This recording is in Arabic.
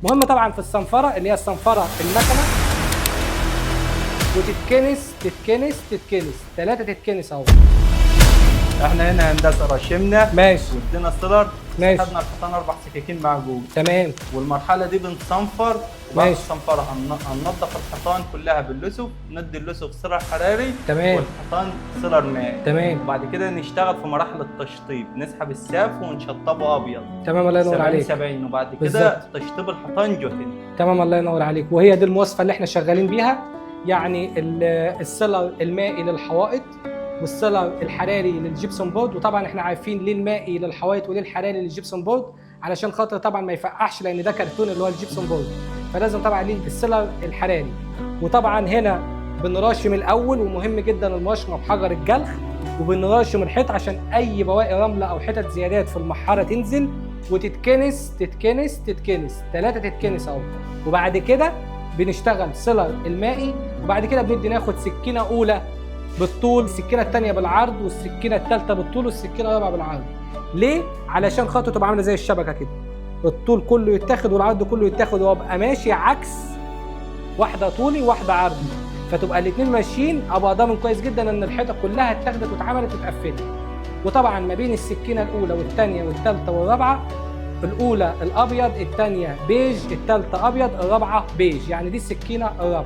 مهم طبعا في الصنفره اللي هي الصنفره المكنه، وتتكنس تتكنس تتكنس 3 تتكنس اهو. احنا هنا هندسه رشمنا ماشي وادينا السيلر، ماشي. خدنا الحيطان 4 سكاكين معجون، تمام والمرحله دي بنصنفر. وبعد ماشي. الصنفره هننضف الحيطان كلها باللسف، ندي اللسف سيلر حراري تمام. والحيطان سيلر مائي. تمام. وبعد كده نشتغل في مراحل التشطيب، نسحب الساف ونشطبه ابيض تمام الله ينور 70 عليك. 70، وبعد كده بالظبط. تشطيب الحيطان جوتن. تمام الله ينور عليك. وهي دي المواصفه اللي احنا شغالين بيها، يعني السيلر المائي للحوائط والسيلر الحراري للجبسون بورد. وطبعا احنا عارفين ليه المائي للحوائط وليه الحراري للجبسون بورد، علشان خاطر طبعا ما يفقعش، لان ده كرتون اللي هو الجبسون بورد، فلازم طبعا ليه السيلر الحراري. وطبعا هنا بنراشم الاول، ومهم جدا المراشمه بحجر الجلخ، وبنراشم الحيط عشان اي بواقي رمله او حتت زيادات في المحاره تنزل وتتكنس تتكنس تتكنس 3 تتكنس اهو. وبعد كده بنشتغل سيلر المائي، وبعد كده بندي ناخد سكينه اولى بالطول، السكينه الثانيه بالعرض، والسكينه الثالثه بالطول، والسكينه الرابعه بالعرض. ليه؟ علشان خاطر تبقى عامله زي الشبكه كده، الطول كله يتاخد والعرض كله يتاخد، وابقى ماشي عكس، واحده طولي واحده عرضي، فتبقى الاثنين ماشيين. ابقى ضامن كويس جدا ان الحيطه كلها اتاخدت واتعملت واتقفلت. وطبعا ما بين السكينه الاولى والثانيه والثالثه والرابعه، الاولى الابيض، الثانيه بيج، الثالثه ابيض، الرابعه بيج، يعني دي السكينه الرابعه.